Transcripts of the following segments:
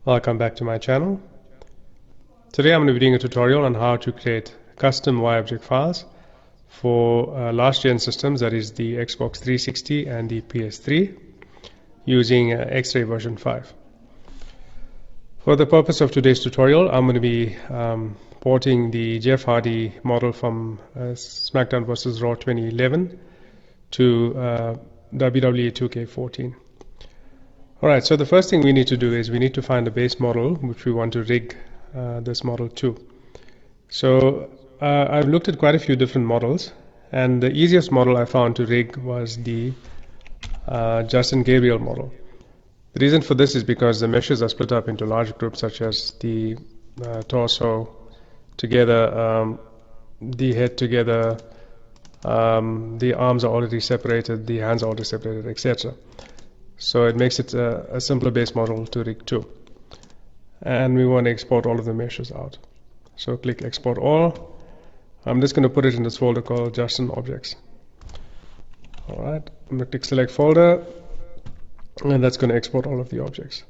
Welcome back to my channel. Today I'm going to be doing a tutorial on how to create custom Yobj files for last gen systems, that is the Xbox 360 and the ps3, using X-Ray version 5. For the purpose of today's tutorial, I'm going to be porting the Jeff Hardy model from SmackDown vs. Raw 2011 to WWE 2K14. Alright, so the first thing we need to do is we need to find a base model which we want to rig this model to. So I've looked at quite a few different models, and the easiest model I found to rig was the Justin Gabriel model. The reason for this is because the meshes are split up into large groups, such as the torso together, the head together, the arms are already separated, the hands are already separated, etc. So it makes it a simpler base model to rig to. And we want to export all of the meshes out. So click Export All. I'm just going to put it in this folder called Justin Objects. Alright, I'm going to click Select Folder, and that's going to export all of the objects.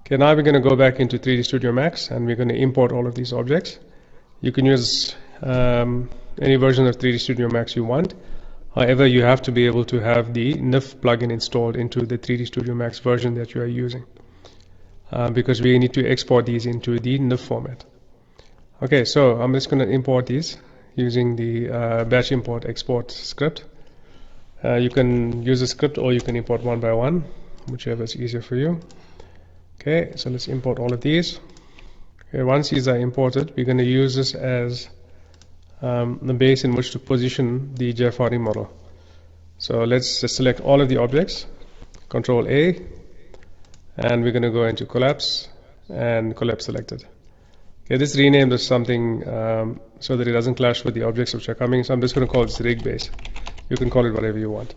Okay, now we're going to go back into 3D Studio Max, and we're going to import all of these objects. You can use any version of 3D Studio Max you want. However, you have to be able to have the NIF plugin installed into the 3D Studio Max version that you are using, because we need to export these into the NIF format. Okay, so I'm just going to import these using the batch import export script. You can use a script, or you can import one by one, whichever is easier for you. Okay, so let's import all of these. Okay, once these are imported, we're going to use this as the base in which to position the Jeff Hardy model. So let's just select all of the objects, Control A, and we're going to go into Collapse and Collapse Selected. Okay, this renamed as something so that it doesn't clash with the objects which are coming. So I'm just going to call this Rig Base. You can call it whatever you want.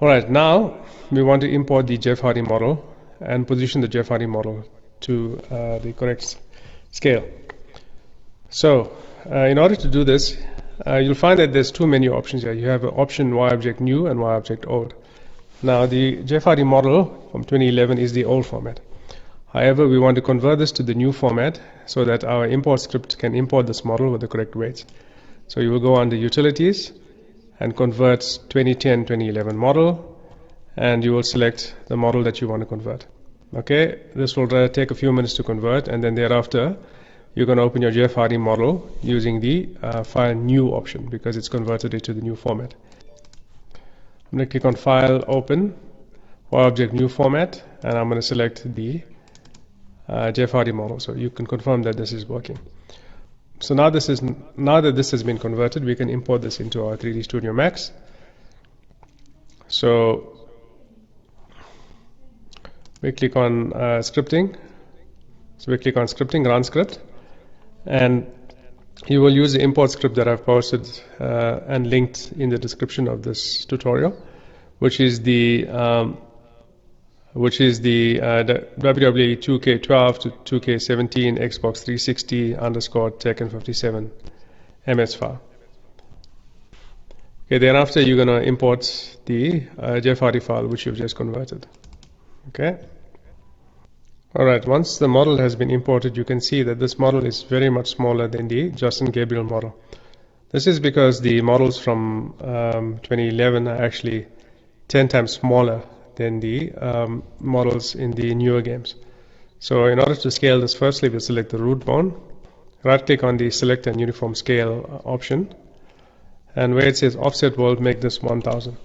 Alright, now we want to import the Jeff Hardy model and position the Jeff Hardy model to the correct scale. So in order to do this, you'll find that there's two menu options here. You have an option Yobj New and Yobj Old. Now the Jeff Hardy model from 2011 is the old format. However, we want to convert this to the new format so that our import script can import this model with the correct weights. So you will go under Utilities and convert 2010-2011 model, and you will select the model that you want to convert. Okay, this will take a few minutes to convert, and then thereafter you're going to open your Jeff Hardy model using the File New option, because it's converted it to the new format. I'm going to click on File, Open, Yobj New Format, and I'm going to select the Jeff Hardy model, so you can confirm that this is working. So now that this has been converted, we can import this into our 3D Studio Max. So we click on Scripting. So we click on Scripting, Run Script, and you will use the import script that I've posted and linked in the description of this tutorial, which is the WWE 2K12 to 2K17 Xbox 360 _ Tekken57 MS file. Okay, thereafter you're going to import the Jeff Hardy file which you've just converted. Okay. Alright, once the model has been imported, you can see that this model is very much smaller than the Justin Gabriel model. This is because the models from 2011 are actually 10 times smaller than the models in the newer games. So in order to scale this, firstly we'll select the root bone, right click on the Select and Uniform Scale option, and where it says Offset World, make this 1000,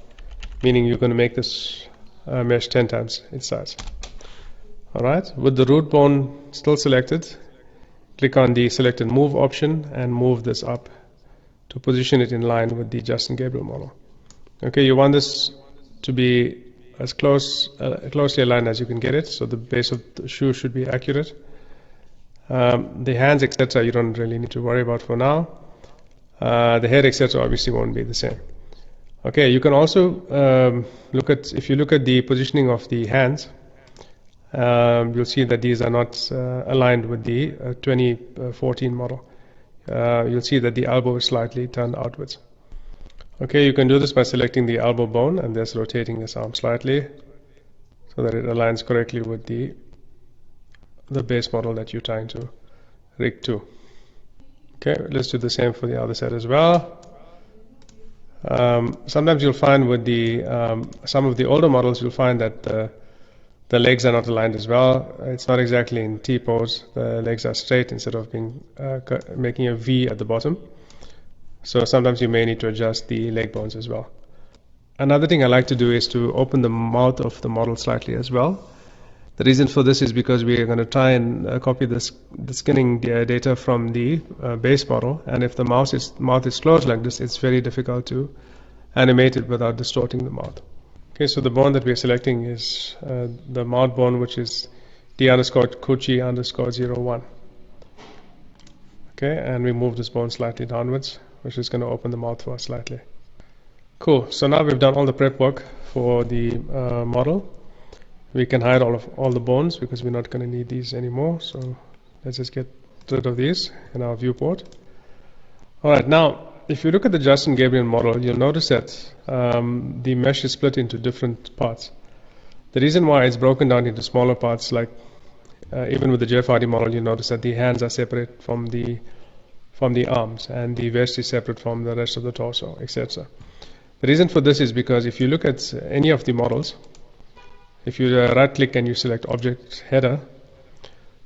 meaning you're going to make this mesh 10 times its size. Alright, with the root bone still selected, click on the Select and Move option and move this up to position it in line with the Justin Gabriel model. Okay, you want this to be as closely aligned as you can get it, so the base of the shoe should be accurate. The hands, etc., you don't really need to worry about for now. The head, etc., obviously won't be the same. Okay, you can also if you look at the positioning of the hands, you'll see that these are not aligned with the 2014 model. You'll see that the elbow is slightly turned outwards. Okay, you can do this by selecting the elbow bone and just rotating this arm slightly so that it aligns correctly with the the base model that you're trying to rig to. Okay, let's do the same for the other side as well. Sometimes you'll find with the some of the older models, you'll find that the legs are not aligned as well. It's not exactly in T-pose. The legs are straight instead of being making a V at the bottom. So sometimes you may need to adjust the leg bones as well. Another thing I like to do is to open the mouth of the model slightly as well. The reason for this is because we are going to try and copy the skinning data from the base model, and if the mouth is closed like this, it's very difficult to animate it without distorting the mouth. Okay, so the bone that we are selecting is the mouth bone, which is D_Kuchi_01. Okay, and we move this bone slightly downwards, which is going to open the mouth for us slightly. Cool, so now we've done all the prep work for the model. We can hide all the bones because we're not going to need these anymore. So let's just get rid of these in our viewport. Alright, now if you look at the Justin Gabriel model, you'll notice that the mesh is split into different parts. The reason why it's broken down into smaller parts, like even with the Jeff Hardy model, you'll notice that the hands are separate from the arms, and the vest is separate from the rest of the torso, etc. The reason for this is because if you look at any of the models, if you right click and you select object header,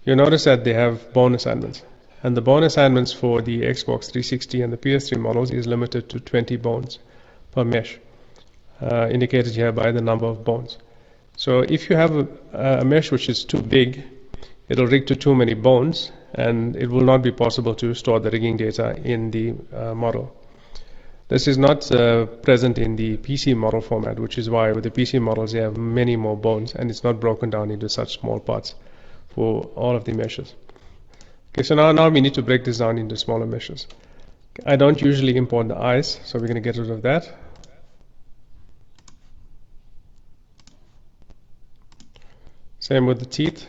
you notice that they have bone assignments, and the bone assignments for the Xbox 360 and the PS3 models is limited to 20 bones per mesh, indicated here by the number of bones. So if you have a mesh which is too big, it'll rig to too many bones, and it will not be possible to store the rigging data in the model. This is not present in the PC model format, which is why with the PC models they have many more bones, and it's not broken down into such small parts for all of the meshes. Okay, so now we need to break this down into smaller meshes. I don't usually import the eyes, so we're going to get rid of that. Same with the teeth.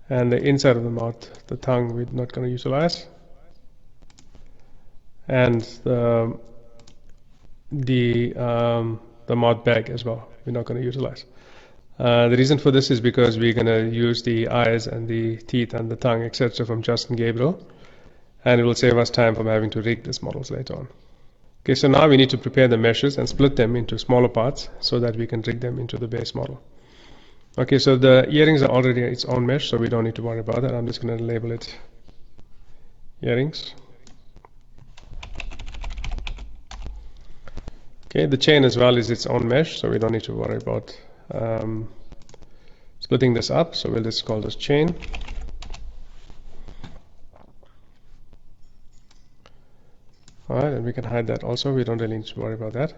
And the inside of the mouth, the tongue, we're not going to utilize. And the mouth bag as well, we're not going to utilize. The reason for this is because we're going to use the eyes and the teeth and the tongue, etc. from Justin Gabriel, and it will save us time from having to rig these models later on. Okay, so now we need to prepare the meshes and split them into smaller parts so that we can rig them into the base model. Okay, so the earrings are already its own mesh, so we don't need to worry about that. I'm just going to label it earrings. Okay, the chain as well is its own mesh, so we don't need to worry about splitting this up, so we'll just call this chain. Alright, and we can hide that also, we don't really need to worry about that.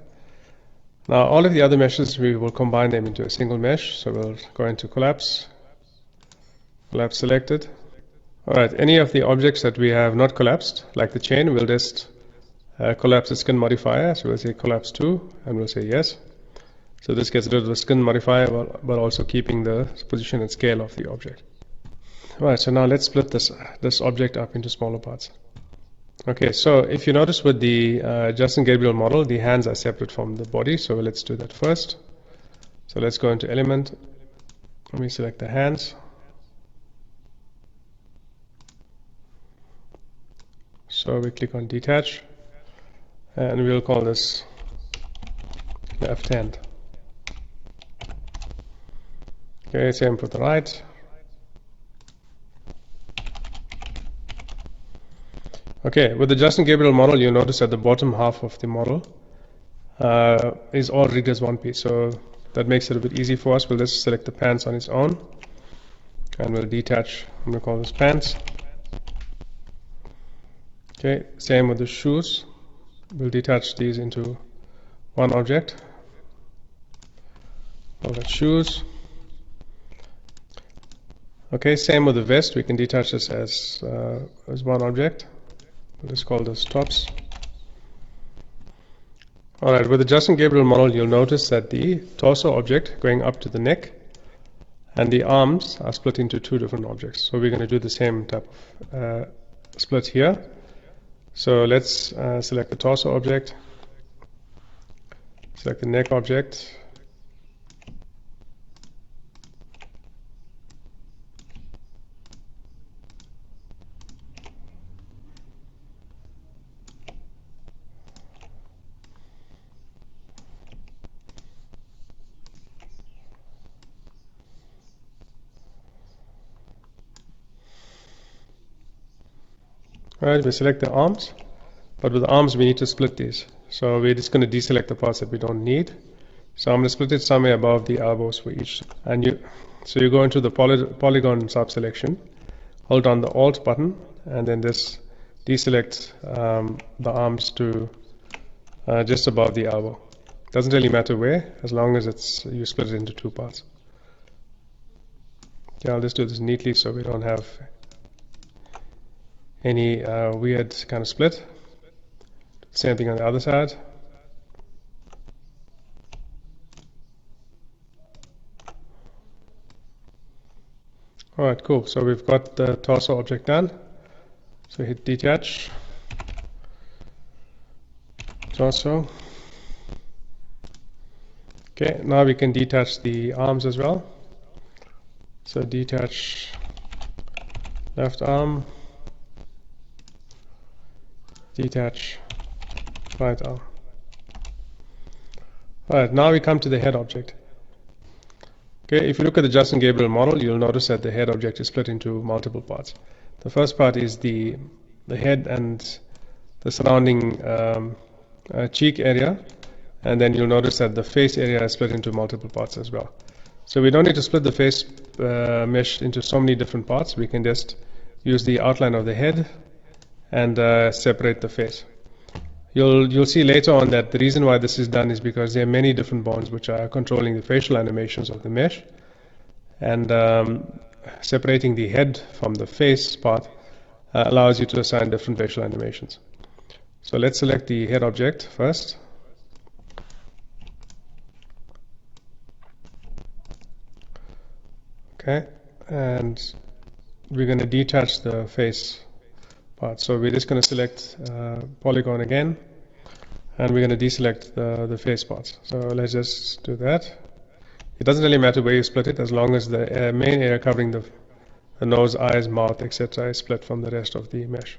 Now all of the other meshes, we will combine them into a single mesh, so we'll go into collapse, collapse selected. Alright, any of the objects that we have not collapsed, like the chain, we'll just collapse the skin modifier, so we'll say collapse 2, and we'll say yes. So this gets rid of the skin modifier, but also keeping the position and scale of the object. Alright, so now let's split this object up into smaller parts. Okay, so if you notice with the Justin Gabriel model, the hands are separate from the body, so let's do that first. So let's go into element, let me select the hands. So we click on detach, and we'll call this left hand. Okay, same for the right. Okay, with the Justin Gabriel model, you notice that the bottom half of the model is all rigged as one piece, so that makes it a bit easy for us. We'll just select the pants on its own, and we'll detach. I'm going to call this pants. Okay, same with the shoes. We'll detach these into one object. Call that shoes. Okay, same with the vest. We can detach this as one object. We'll just call this tops. Alright, with the Justin Gabriel model, you'll notice that the torso object going up to the neck and the arms are split into two different objects. So we're going to do the same type of split here. So let's select the torso object, select the neck object, Alright, we select the arms, but with the arms we need to split these. So we're just going to deselect the parts that we don't need. So I'm going to split it somewhere above the elbows for each. So you go into the polygon sub-selection, hold down the Alt button, and then this deselect the arms to just above the elbow. Doesn't really matter where, as long as you split it into two parts. Okay, I'll just do this neatly so we don't have any weird kind of split. Same thing on the other side. Alright, cool. So we've got the torso object done. So hit detach, torso. Okay, now we can detach the arms as well. So detach left arm, detach right arm. Alright, now we come to the head object. Okay, if you look at the Justin Gabriel model, you'll notice that the head object is split into multiple parts. The first part is the head and the surrounding cheek area, and then you'll notice that the face area is split into multiple parts as well. So we don't need to split the face mesh into so many different parts. We can just use the outline of the head and separate the face. You'll see later on that the reason why this is done is because there are many different bones which are controlling the facial animations of the mesh, and separating the head from the face part allows you to assign different facial animations. So let's select the head object first. Okay, and we're going to detach the face part. So we're just going to select polygon again, and we're going to deselect the face parts. So let's just do that. It doesn't really matter where you split it, as long as the main area covering the nose, eyes, mouth, etc. is split from the rest of the mesh.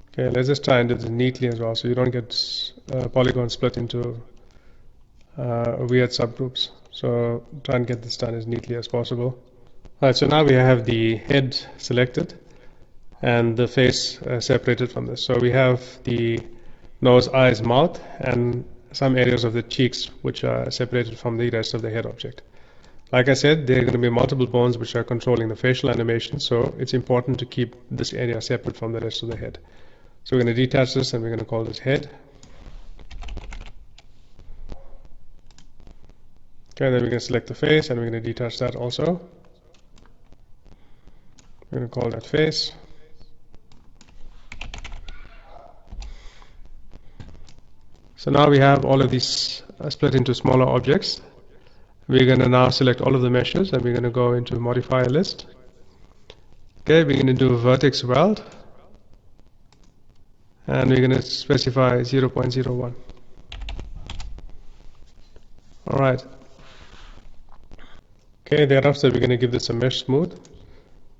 Okay, let's just try and do this neatly as well, so you don't get polygon split into weird subgroups. So try and get this done as neatly as possible. Alright, so now we have the head selected and the face separated from this. So we have the nose, eyes, mouth, and some areas of the cheeks which are separated from the rest of the head object. Like I said, there are going to be multiple bones which are controlling the facial animation, so it's important to keep this area separate from the rest of the head. So we're going to detach this and we're going to call this head. Okay, then we're going to select the face and we're going to detach that also. We're going to call that face. So now we have all of these split into smaller objects. We're going to now select all of the meshes and we're going to go into modifier list. Okay, we're going to do a vertex weld and we're going to specify 0.01. Alright. Okay, thereafter we're going to give this a mesh smooth,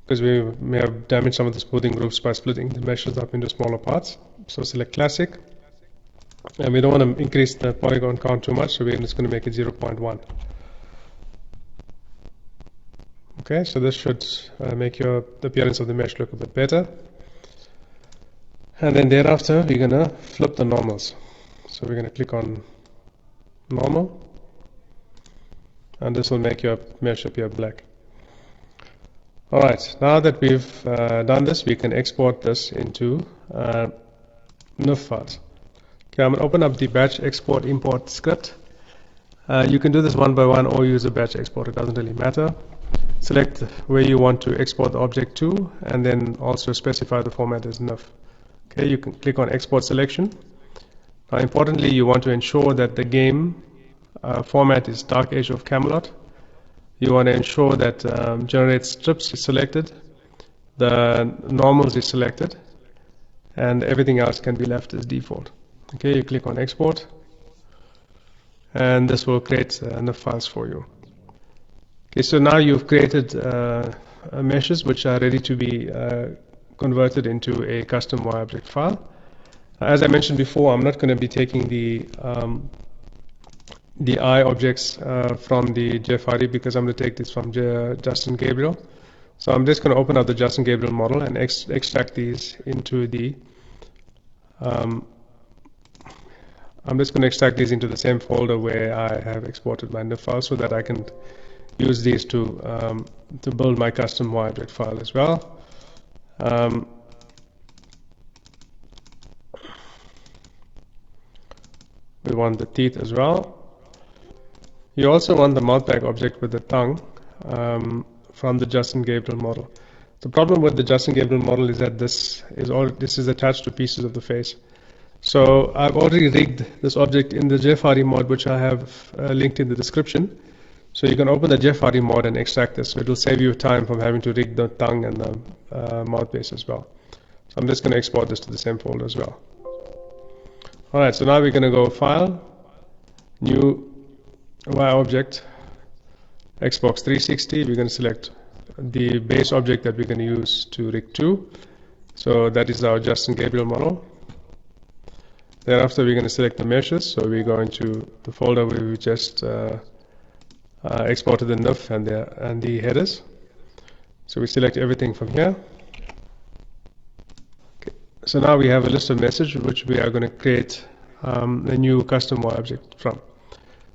because we may have damaged some of the smoothing groups by splitting the meshes up into smaller parts. So select classic, and we don't want to increase the polygon count too much, so we're just going to make it 0.1. Okay, so this should make the appearance of the mesh look a bit better. And then thereafter we're going to flip the normals. So we're going to click on normal, and this will make your mesh appear black. Alright, now that we've done this, we can export this into NIF files. Okay, I'm going to open up the batch export import script. You can do this one by one or use a batch export, it doesn't really matter. Select where you want to export the object to, and then also specify the format as NIF. Okay, you can click on export selection. Now importantly, you want to ensure that the game format is Dark Age of Camelot. You want to ensure that generate strips is selected, the normals is selected, and everything else can be left as default. Okay, you click on export, and this will create the files for you. Okay, so now you've created meshes which are ready to be converted into a custom YObject file. As I mentioned before, I'm not going to be taking the eye objects from the JFRE, because I'm going to take this from Justin Gabriel. So I'm just going to open up the Justin Gabriel model and extract these into the I'm just going to extract these into the same folder where I have exported my NIF file, so that I can use these to build my custom YObject file as well. We want the teeth as well. You also want the mouthbag object with the tongue from the Justin Gabriel model. The problem with the Justin Gabriel model is that this is attached to pieces of the face. So I've already rigged this object in the JFRE mod, which I have linked in the description. So you can open the JFRE mod and extract this. So it will save you time from having to rig the tongue and the mouth base as well. So I'm just going to export this to the same folder as well. Alright, so now we're going to go File, New YObject, Xbox 360. We're going to select the base object that we're going to use to rig to. So that is our Justin Gabriel model. Thereafter, we're going to select the meshes. So we go into the folder where we just exported the NIF and the headers. So we select everything from here. Okay. So now we have a list of messages which we are going to create a new custom YObject from.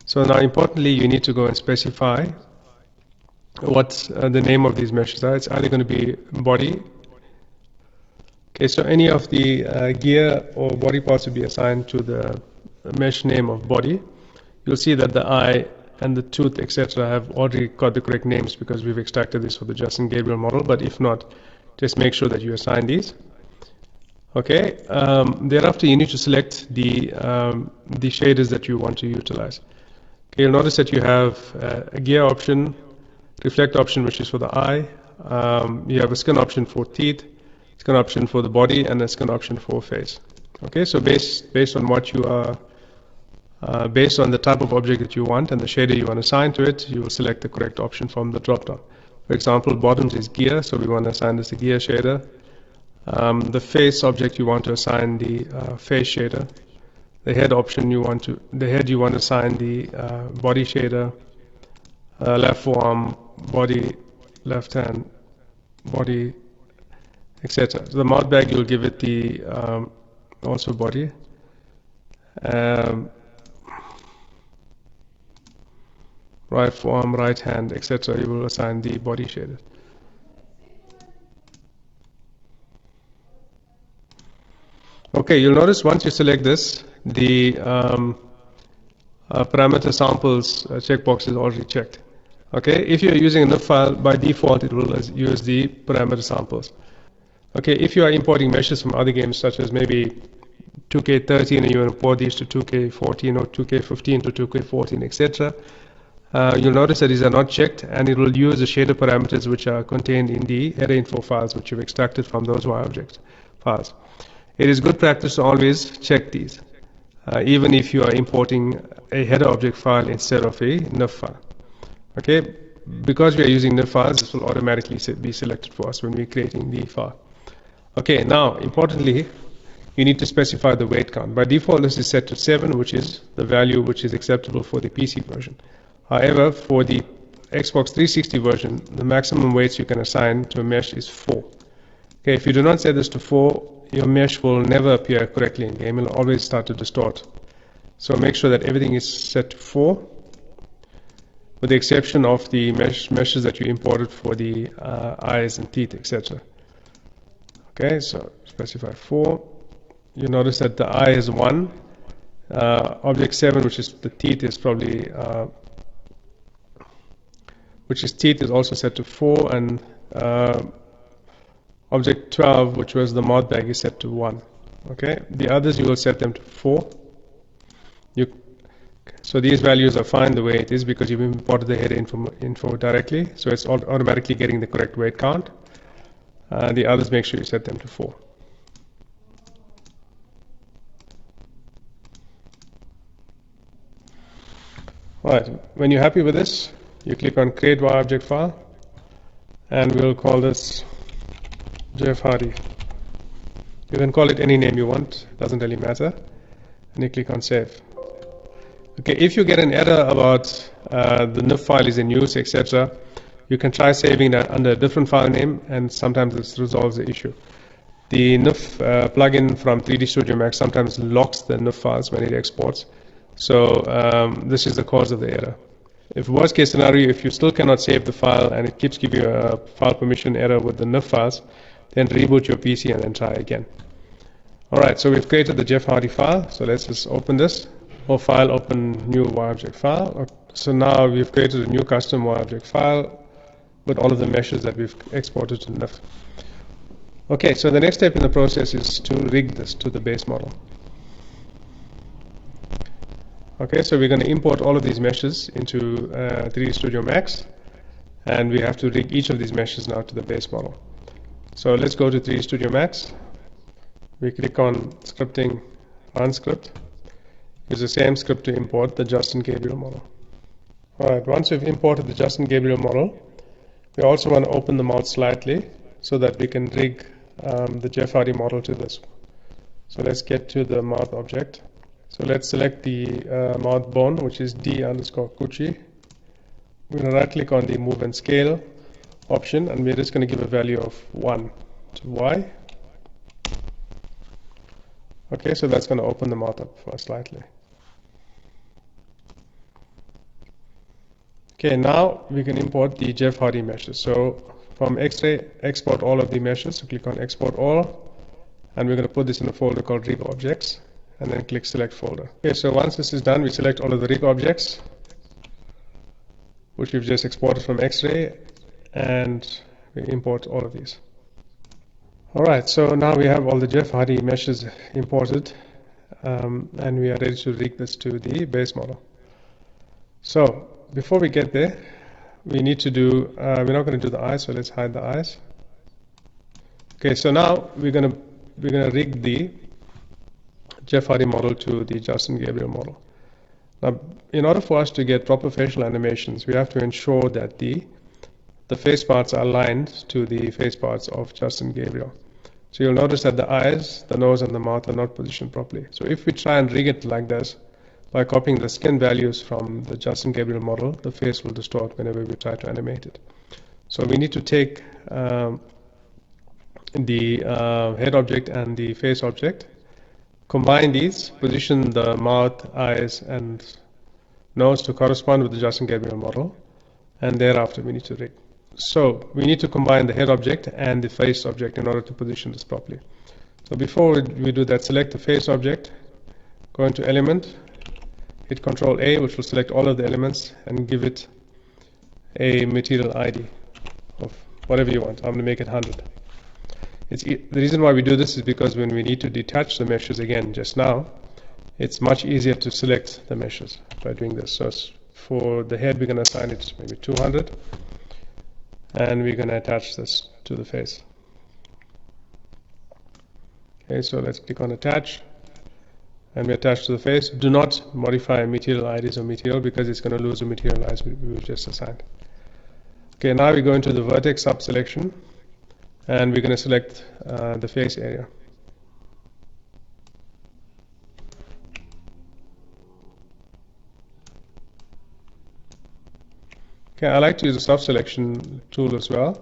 So now importantly, you need to go and specify what the name of these meshes are. It's either going to be body. Okay, so any of the gear or body parts will be assigned to the mesh name of body. You'll see that the eye and the tooth, etc., have already got the correct names because we've extracted this for the Justin Gabriel model. But if not, just make sure that you assign these. Okay. Thereafter, you need to select the shaders that you want to utilize. Okay, you'll notice that you have a gear option, reflect option, which is for the eye. You have a skin option for teeth, skin option for the body, and a skin option for face. Okay, so based on what you are, based on the type of object that you want and the shader you want to assign to it, you will select the correct option from the drop-down. For example, bottoms is gear, so we want to assign this the gear shader. The face object you want to assign the face shader. The head option you want to assign the body shader. Left forearm, body, left hand, body, etc. So the mouth bag, you'll give it the also body. Right forearm, right hand, etc. You will assign the body shader. Okay, you'll notice once you select this, the parameter samples checkbox is already checked. Okay, if you're using a NIF file, by default it will use the parameter samples. Okay, if you are importing meshes from other games such as maybe 2K13 and you import these to 2K14 or 2K15 to 2K14, etc., you'll notice that these are not checked, and it will use the shader parameters which are contained in the header info files which you've extracted from those YObject files. It is good practice to always check these, even if you are importing a header object file instead of a NIF file. Okay, because we are using NIF files, this will automatically be selected for us when we're creating the file. Okay, now importantly, you need to specify the weight count. By default, this is set to 7, which is the value which is acceptable for the PC version. However, for the Xbox 360 version, the maximum weights you can assign to a mesh is 4. Okay, if you do not set this to 4, your mesh will never appear correctly in game. It will always start to distort. So make sure that everything is set to 4, with the exception of the meshes that you imported for the eyes and teeth, etc. Okay, so specify 4. You notice that the eye is 1. Object 7, which is the teeth, is probably teeth is also set to 4, and object 12, which was the mouth bag, is set to 1. Okay, the others you will set them to 4. So these values are fine the way it is because you've imported the header info directly, so it's automatically getting the correct weight count. The others, make sure you set them to 4. Alright, when you're happy with this, you click on Create YObject File, and we'll call this JFRE. You can call it any name you want, doesn't really matter, and you click on Save. Okay, if you get an error about the NIF file is in use, etc., You can try saving that under a different file name, and sometimes this resolves the issue. The NIF plugin from 3D Studio Max sometimes locks the NIF files when it exports. So this is the cause of the error. If worst case scenario, if you still cannot save the file and it keeps giving you a file permission error with the NIF files, then reboot your PC and then try again. Alright, so we've created the Jeff Hardy file. So let's just open this. Or file, open new YObj file. So now we've created a new custom YObj file with all of the meshes that we've exported to NIF. Okay, so the next step in the process is to rig this to the base model. Okay, so we're going to import all of these meshes into 3D Studio Max, and we have to rig each of these meshes now to the base model. So let's go to 3D Studio Max. We click on scripting, run script. Use the same script to import the Justin Gabriel model. Alright, once we've imported the Justin Gabriel model, we also want to open the mouth slightly so that we can rig the Jeff Hardy model to this. So let's get to the mouth object. So let's select the mouth bone, which is D_Gucci. We're going to right click on the move and scale option, and we're just going to give a value of 1 to Y. Okay, so that's going to open the mouth up slightly. Okay, now we can import the Jeff Hardy meshes. So from X-Ray, export all of the meshes. So click on export all, and we're going to put this in a folder called rig objects, and then click select folder. Okay, so once this is done, we select all of the rig objects, which we've just exported from X-Ray, and we import all of these. Alright, so now we have all the Jeff Hardy meshes imported, and we are ready to rig this to the base model. So before we get there, we need to do, we're not going to do the eyes, so let's hide the eyes. Okay, so now we're going to rig the Jeff Hardy model to the Justin Gabriel model. Now, in order for us to get proper facial animations, we have to ensure that the face parts are aligned to the face parts of Justin Gabriel. So you'll notice that the eyes, the nose, and the mouth are not positioned properly. So if we try and rig it like this, by copying the skin values from the Justin Gabriel model, the face will distort whenever we try to animate it. So we need to take the head object and the face object, combine these, position the mouth, eyes, and nose to correspond with the Justin Gabriel model, and thereafter we need to rig. So we need to combine the head object and the face object in order to position this properly. So before we do that, select the face object, go into element, hit Ctrl A, which will select all of the elements, and give it a material ID of whatever you want. I'm going to make it 100. The reason why we do this is because when we need to detach the meshes again just now, it's much easier to select the meshes by doing this. So for the head, we're going to assign it maybe 200, and we're going to attach this to the face. Okay, so let's click on attach, and we attach to the face. Do not modify material IDs or material, because it's going to lose the material IDs we just assigned. Okay, now we go into the vertex sub-selection, and we're going to select the face area. Okay, I like to use the sub-selection tool as well,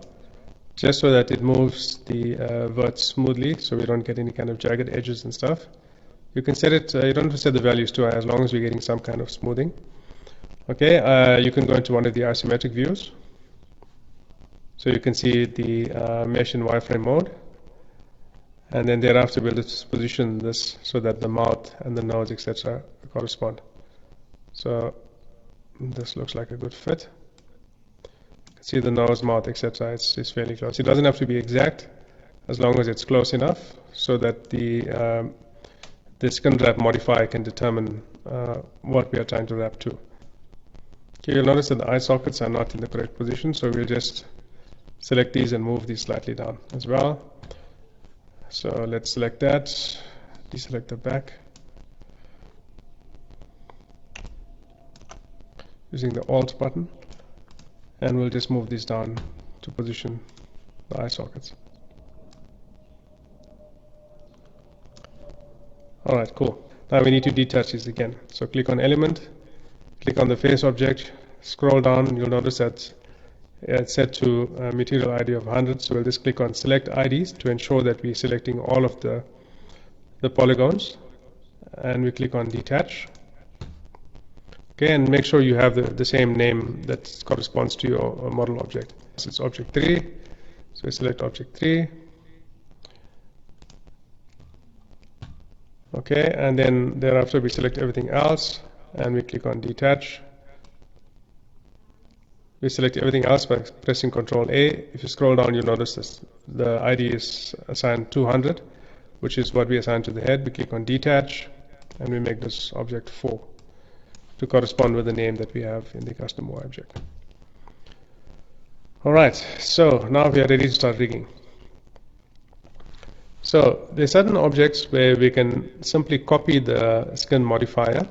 just so that it moves the vert smoothly, so we don't get any kind of jagged edges and stuff. You can set it, you don't have to set the values too high, as long as we're getting some kind of smoothing. Okay, you can go into one of the isometric views, so you can see the mesh in wireframe mode, and then thereafter we'll just position this so that the mouth and the nose, etc., correspond. So this looks like a good fit. You can see the nose, mouth, etc., it's fairly close. It doesn't have to be exact, as long as it's close enough so that the skin wrap modifier can determine what we are trying to wrap to. Okay, you'll notice that the eye sockets are not in the correct position, so we'll just select these and move these slightly down as well. So let's select that, deselect the back, using the Alt button, and we'll just move these down to position the eye sockets. Alright, cool. Now we need to detach these again. So click on element, click on the face object, scroll down, you'll notice that It's set to material ID of 100, so we'll just click on select IDs to ensure that we're selecting all of the polygons, and we click on detach. Okay, and make sure you have the same name that corresponds to your model object. So it's object 3, so we select object 3. Okay, and then thereafter we select everything else and we click on detach. We select everything else by pressing Ctrl A. If you scroll down, you'll notice this, the ID is assigned 200, which is what we assigned to the head. We click on detach and we make this object 4 to correspond with the name that we have in the custom Y object. Alright, so now we are ready to start rigging. So there are certain objects where we can simply copy the skin modifier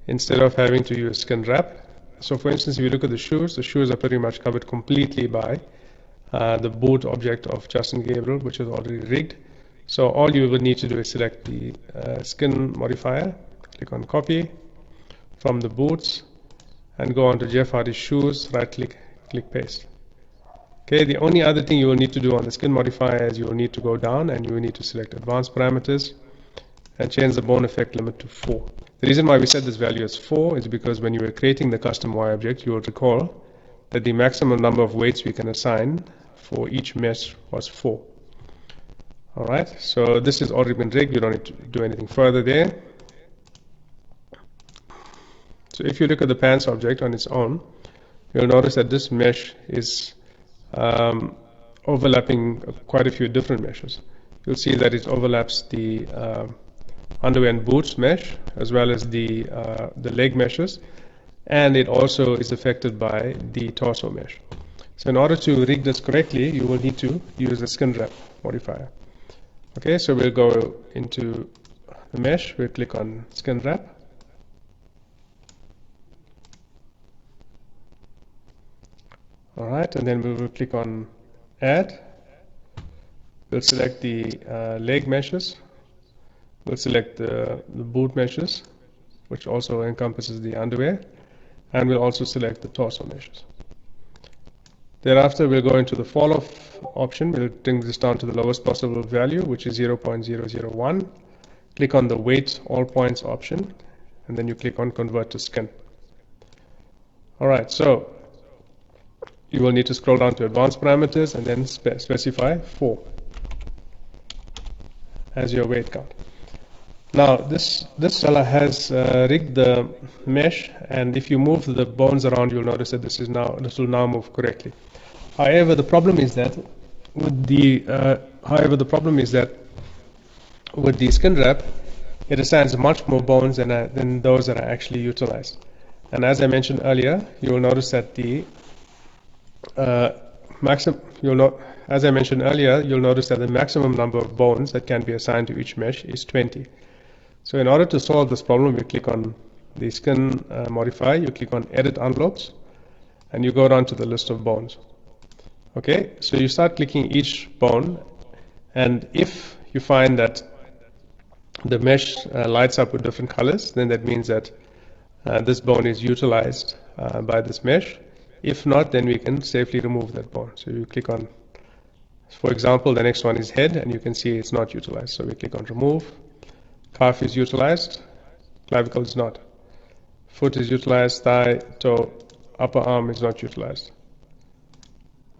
instead of having to use skin wrap. So for instance, if you look at the shoes are pretty much covered completely by the boot object of Justin Gabriel, which is already rigged. So all you will need to do is select the skin modifier, click on copy from the boots, and go on to Jeff Hardy's shoes, right click, click paste. Okay, the only other thing you will need to do on the skin modifier is you will need to go down and you will need to select advanced parameters and change the bone effect limit to 4. The reason why we set this value as 4 is because when you were creating the custom Y object, you will recall that the maximum number of weights we can assign for each mesh was 4. Alright, so this has already been rigged, you don't need to do anything further there. So if you look at the pants object on its own, you'll notice that this mesh is overlapping quite a few different meshes. You'll see that it overlaps the underwear and boots mesh as well as the leg meshes, and it also is affected by the torso mesh. So in order to rig this correctly, you will need to use the skin wrap modifier. Okay, so we'll go into the mesh, we'll click on skin wrap. Alright, and then we will click on add. We'll select the leg meshes. We'll select the boot meshes, which also encompasses the underwear. And we'll also select the torso meshes. Thereafter, we'll go into the fall off option. We'll bring this down to the lowest possible value, which is 0.001. Click on the weight all points option, and then you click on convert to skin. Alright, so you will need to scroll down to advanced parameters and then specify 4 as your weight count. Now this fella has rigged the mesh, and if you move the bones around, you'll notice that this will now move correctly. However, the problem is that with the skin wrap, it assigns much more bones than those that are actually utilized. And as I mentioned earlier, you will notice that the you'll notice that the maximum number of bones that can be assigned to each mesh is 20. So in order to solve this problem, we click on the skin modifier, you click on edit envelopes, and you go down to the list of bones. Okay, so you start clicking each bone, and if you find that the mesh lights up with different colors, then that means that this bone is utilized by this mesh. If not, then we can safely remove that bone. So you click on, for example, the next one is head, and you can see it's not utilized. So we click on remove. Calf is utilized, clavicle is not. Foot is utilized, thigh, toe, upper arm is not utilized.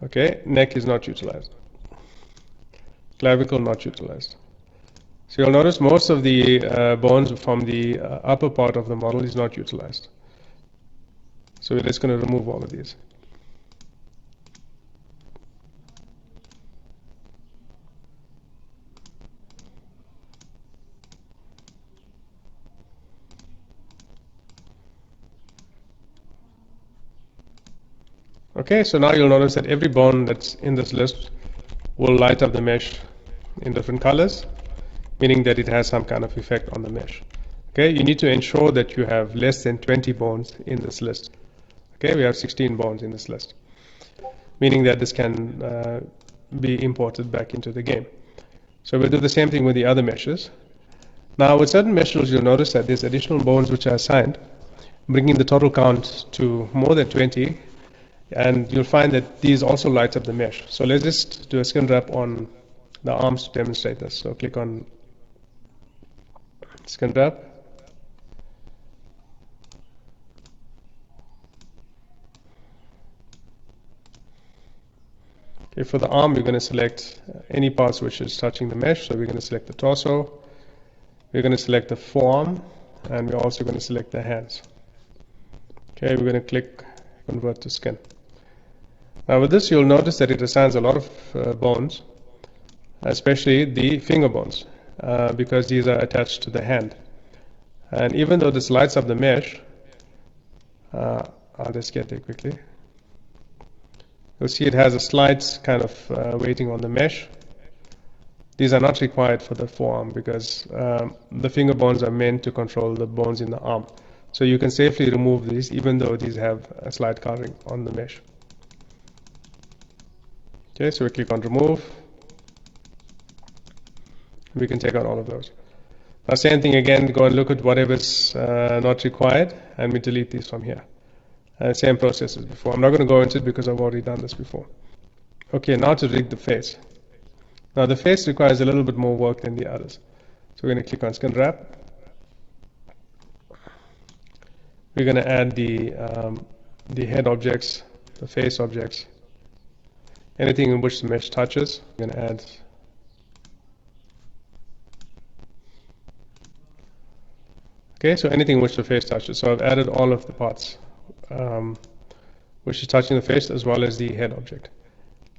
Okay, neck is not utilized. Clavicle not utilized. So you'll notice most of the bones from the upper part of the model is not utilized. So we're just going to remove all of these. Okay, so now you'll notice that every bone that's in this list will light up the mesh in different colors, meaning that it has some kind of effect on the mesh. Okay, you need to ensure that you have less than 20 bones in this list. Okay, we have 16 bones in this list, meaning that this can be imported back into the game. So we'll do the same thing with the other meshes. Now with certain meshes, you'll notice that there's additional bones which are assigned, bringing the total count to more than 20, and you'll find that these also light up the mesh. So let's just do a skin wrap on the arms to demonstrate this. So click on skin wrap. Okay, for the arm, we're going to select any parts which is touching the mesh. So we're going to select the torso, we're going to select the forearm, and we're also going to select the hands. Okay, we're going to click convert to skin. Now with this, you'll notice that it assigns a lot of bones, especially the finger bones, because these are attached to the hand. And even though this lights up the mesh, I'll just get there quickly. You'll see it has a slight kind of weighting on the mesh. These are not required for the forearm because the finger bones are meant to control the bones in the arm. So you can safely remove these even though these have a slight coloring on the mesh. Okay, so we click on remove. We can take out all of those. Now same thing again, go and look at whatever's not required and we delete these from here. Same process as before. I'm not going to go into it because I've already done this before. Okay, now to rig the face. Now the face requires a little bit more work than the others. So we're going to click on skin wrap. We're going to add the head objects, the face objects, anything in which the mesh touches. We're going to add okay, so anything which the face touches. So I've added all of the parts which is touching the face as well as the head object.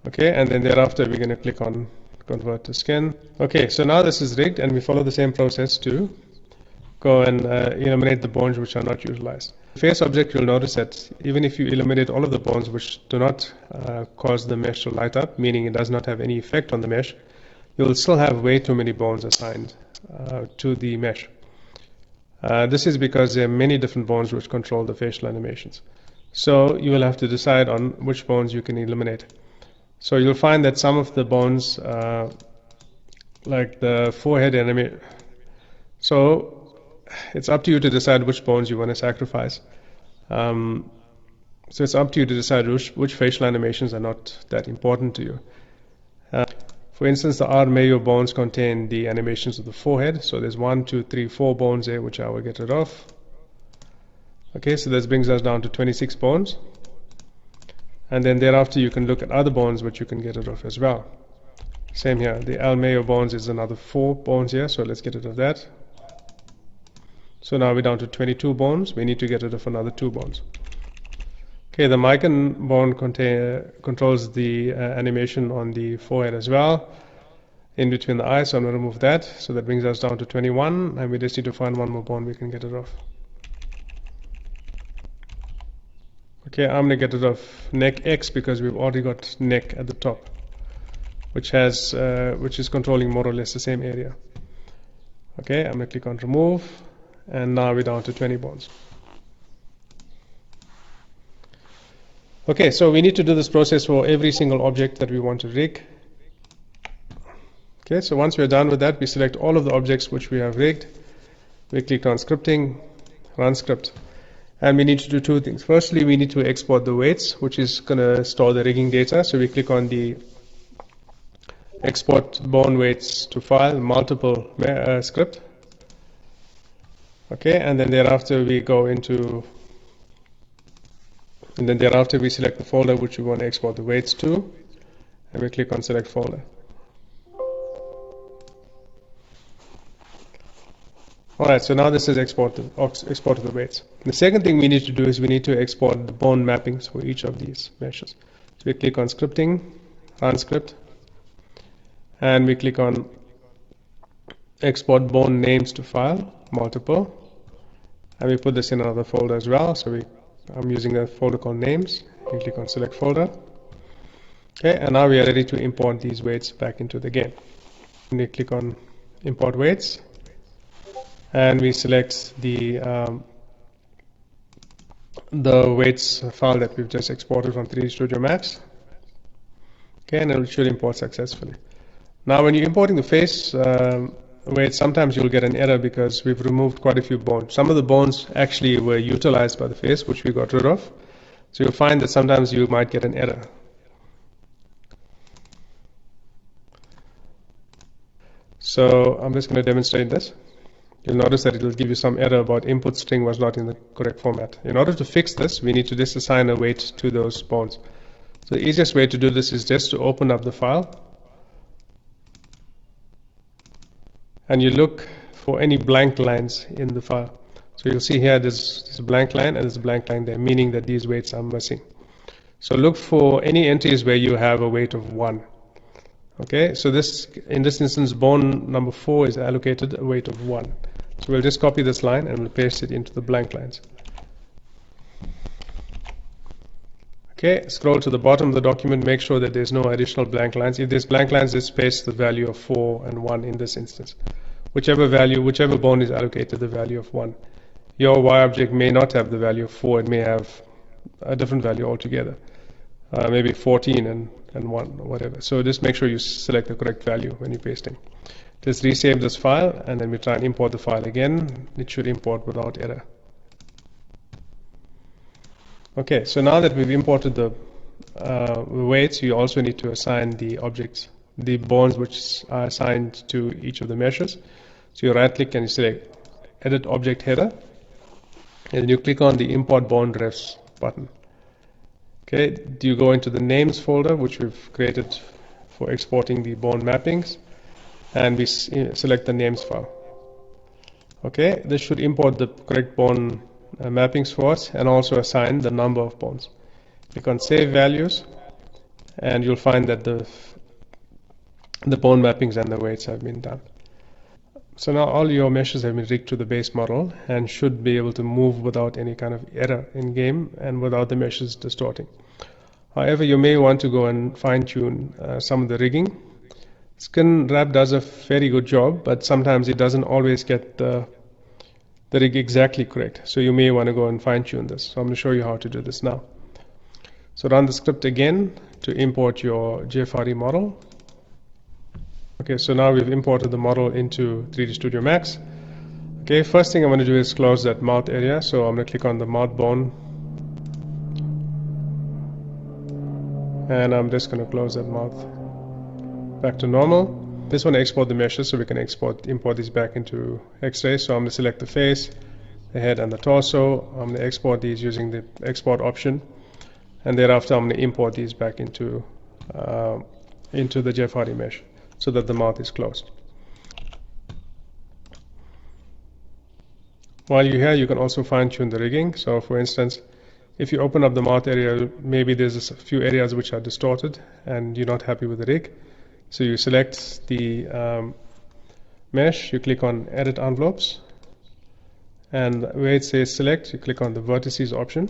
Okay, and then thereafter we're going to click on convert to skin. Okay, so now this is rigged and we follow the same process to go and eliminate the bones which are not utilized. The face object, you'll notice that even if you eliminate all of the bones which do not cause the mesh to light up, meaning it does not have any effect on the mesh, you'll still have way too many bones assigned to the mesh. This is because there are many different bones which control the facial animations. So you will have to decide on which bones you can eliminate. So you'll find that some of the bones, like the forehead animation, so it's up to you to decide which bones you want to sacrifice. So it's up to you to decide which facial animations are not that important to you. For instance, the R major bones contain the animations of the forehead. So there's 1, 2, 3, 4 bones there which I will get rid of. Okay, so this brings us down to 26 bones. And then thereafter you can look at other bones which you can get rid of as well. Same here, the L major bones is another 4 bones here, so let's get rid of that. So now we're down to 22 bones. We need to get rid of another 2 bones. Okay, the Micron bone controls the animation on the forehead as well, in between the eyes, so I'm going to remove that. So that brings us down to 21, and we just need to find one more bone we can get rid of. Okay, I'm going to get rid of neck X because we've already got neck at the top, which is controlling more or less the same area. Okay, I'm going to click on remove, and now we're down to 20 bones. Okay, so we need to do this process for every single object that we want to rig. Okay, so once we're done with that, we select all of the objects which we have rigged. We click on scripting, run script. And we need to do 2 things. Firstly, we need to export the weights, which is going to store the rigging data. So we click on the export bone weights to file, multiple script. Okay, and then thereafter we go into, and then thereafter we select the folder which we want to export the weights to, and we click on select folder. Alright, so now this is exported the weights. The second thing we need to do is we need to export the bone mappings for each of these meshes. So we click on scripting, run script, and we click on export bone names to file, multiple, and we put this in another folder as well. So I'm using a folder called names. We click on select folder. Okay, and now we are ready to import these weights back into the game. And we click on import weights, and we select the weights file that we've just exported from 3D Studio Max. Okay, and it should import successfully. Now when you're importing the face weights, sometimes you'll get an error because we've removed quite a few bones. Some of the bones actually were utilized by the face, which we got rid of, So you'll find that sometimes you might get an error. So I'm just going to demonstrate this. You'll notice that it will give you some error about input string was not in the correct format. In order to fix this, we need to just assign a weight to those bones. So the easiest way to do this is just to open up the file and you look for any blank lines in the file. So you'll see here there's a blank line and there's a blank line there, meaning that these weights are missing. So look for any entries where you have a weight of 1. Okay, so in this instance, bone number 4 is allocated a weight of 1. So we'll just copy this line and we'll paste it into the blank lines. Okay, scroll to the bottom of the document, make sure that there's no additional blank lines. If there's blank lines, just paste the value of 4 and 1 in this instance. Whichever bone is allocated the value of 1. Your Y object may not have the value of 4, it may have a different value altogether. Maybe 14 and 1 or whatever. So just make sure you select the correct value when you're pasting. Just resave this file and then we try and import the file again. It should import without error. Okay, so now that we've imported the weights, you also need to assign the objects, the bones which are assigned to each of the meshes. So you right click and you select Edit Object Header and you click on the Import Bone Refs button. Okay, you go into the names folder which we've created for exporting the bone mappings and we select the names file. Okay, this should import the correct bone mappings for us and also assign the number of bones. Click on Save Values and you'll find that the bone mappings and the weights have been done. So now all your meshes have been rigged to the base model and should be able to move without any kind of error in game and without the meshes distorting. However, you may want to go and fine-tune some of the rigging. Skin wrap does a very good job, but sometimes it doesn't always get the rig exactly correct. So you may want to go and fine-tune this. So I'm going to show you how to do this now. So run the script again to import your GFRE model. Okay, so now we've imported the model into 3D Studio Max. Okay, first thing I'm going to do is close that mouth area. So I'm going to click on the mouth bone. And I'm just going to close that mouth back to normal. This one export the meshes so we can import these back into X-Ray. So I'm going to select the face, the head and the torso. I'm going to export these using the export option. And thereafter I'm going to import these back into the GFRE mesh so that the mouth is closed. While you're here, you can also fine-tune the rigging. So for instance, if you open up the mouth area, maybe there's a few areas which are distorted and you're not happy with the rig. So you select the mesh, you click on Edit Envelopes, and where it says Select, you click on the Vertices option,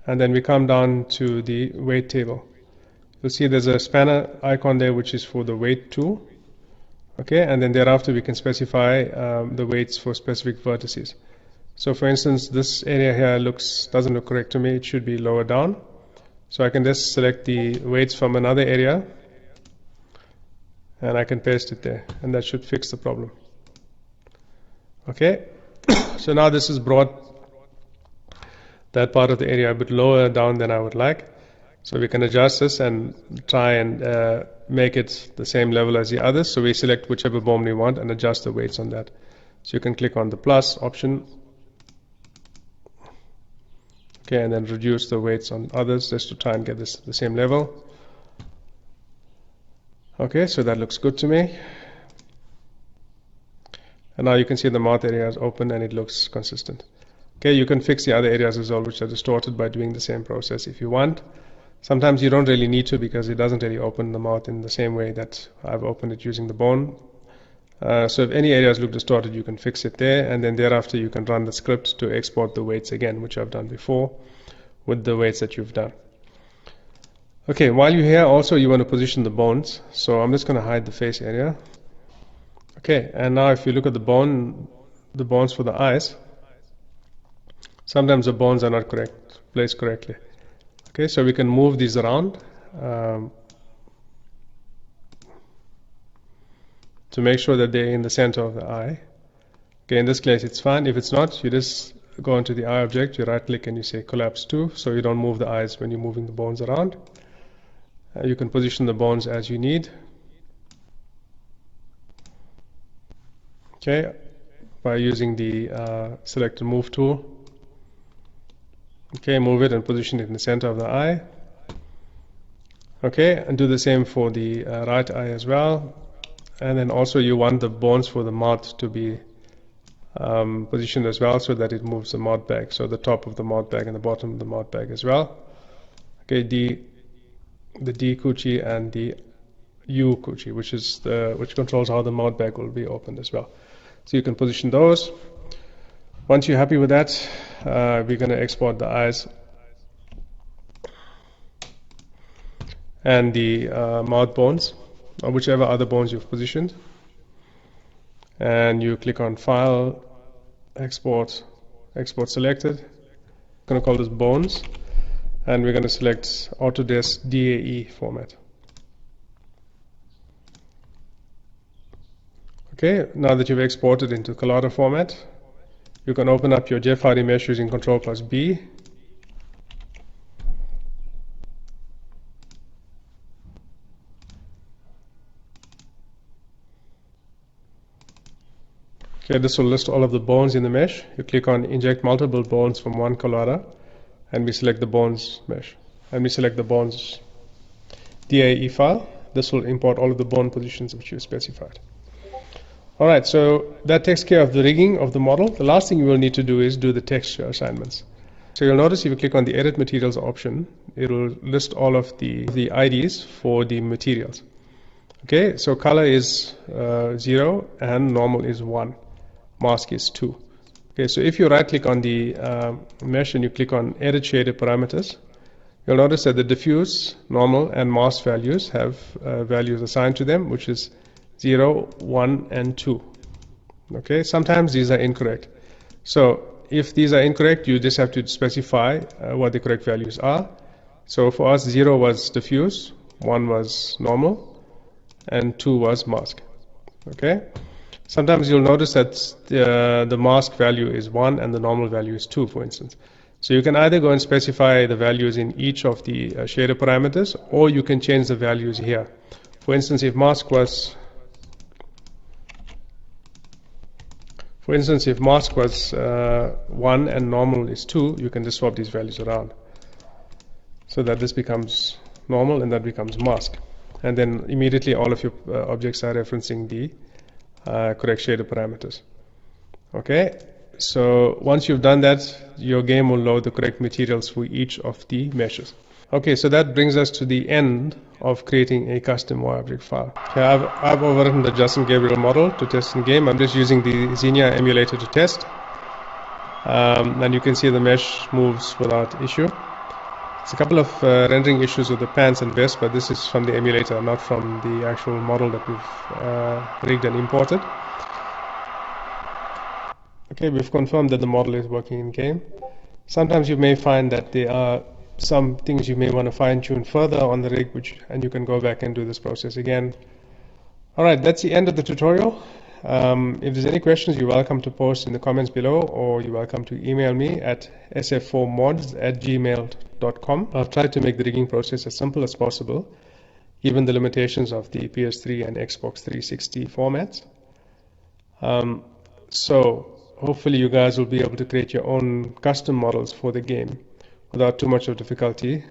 and then we come down to the Weight table. You'll see there's a spanner icon there which is for the Weight tool. Okay, and then thereafter we can specify the weights for specific vertices. So for instance, this area here doesn't look correct to me. It should be lower down. So I can just select the weights from another area and I can paste it there, and that should fix the problem. Okay, so now this has brought that part of the area a bit lower down than I would like. So we can adjust this and try and make it the same level as the others. So we select whichever bone we want and adjust the weights on that. So you can click on the plus option. Okay, and then reduce the weights on others just to try and get this the same level. Okay, so that looks good to me. And now you can see the mouth area is open and it looks consistent. Okay, you can fix the other areas as well which are distorted by doing the same process if you want. Sometimes you don't really need to because it doesn't really open the mouth in the same way that I've opened it using the bone. So if any areas look distorted, you can fix it there, and then thereafter you can run the script to export the weights again, which I've done before with the weights that you've done. Okay, while you're here also you want to position the bones. So I'm just going to hide the face area. Okay, and now if you look at the bones for the eyes, sometimes the bones are not placed correctly. Okay, so we can move these around to make sure that they're in the center of the eye. Okay, in this case it's fine. If it's not, you just go into the eye object, you right click and you say collapse to, so you don't move the eyes when you're moving the bones around. You can position the bones as you need. Okay, by using the select and move tool. Okay, move it and position it in the center of the eye. Okay, and do the same for the right eye as well. And then also you want the bones for the mouth to be positioned as well, so that it moves the mouth bag, so the top of the mouth bag and the bottom of the mouth bag as well. Okay, the D coochie and the U coochie, which controls how the mouth bag will be opened as well. So you can position those. Once you're happy with that, we're going to export the eyes and the mouth bones, or whichever other bones you've positioned. And you click on File, Export, Export Selected. I'm going to call this Bones, and we're going to select Autodesk DAE format. Okay, now that you've exported into Collada format, you can open up your JFRD mesh using Ctrl+B. Okay, this will list all of the bones in the mesh. You click on Inject Multiple Bones from one Collada, and we select the Bones mesh. And we select the Bones DAE file. This will import all of the bone positions which you specified. Alright, so that takes care of the rigging of the model. The last thing you will need to do is do the texture assignments. So you'll notice if you click on the Edit Materials option, it will list all of the IDs for the materials. Okay, so color is 0 and normal is 1. Mask is 2. Okay, so if you right click on the mesh and you click on Edit Shaded Parameters, you'll notice that the diffuse, normal, and mask values have values assigned to them, which is 0, 1, and 2. Okay, sometimes these are incorrect. So if these are incorrect, you just have to specify what the correct values are. So for us, 0 was diffuse, 1 was normal, and 2 was mask. Okay. Sometimes you'll notice that the mask value is 1 and the normal value is 2, for instance. So you can either go and specify the values in each of the shader parameters, or you can change the values here. For instance, if mask was 1 and normal is 2, you can just swap these values around, so that this becomes normal and that becomes mask. And then immediately all of your objects are referencing the correct shader parameters. Okay, so once you've done that, your game will load the correct materials for each of the meshes. Okay, so that brings us to the end of creating a custom Y-object file. Okay, I've overwritten the Justin Gabriel model to test in game. I'm just using the Xenia emulator to test. And you can see the mesh moves without issue. There's a couple of rendering issues with the pants and vest, but this is from the emulator, not from the actual model that we've rigged and imported. Okay, we've confirmed that the model is working in game. Sometimes you may find that there are some things you may want to fine-tune further on the rig, and you can go back and do this process again. Alright, that's the end of the tutorial. If there's any questions, you're welcome to post in the comments below, or you're welcome to email me at sf4mods@gmail.com. I've tried to make the rigging process as simple as possible, given the limitations of the PS3 and Xbox 360 formats. So hopefully you guys will be able to create your own custom models for the game without too much of difficulty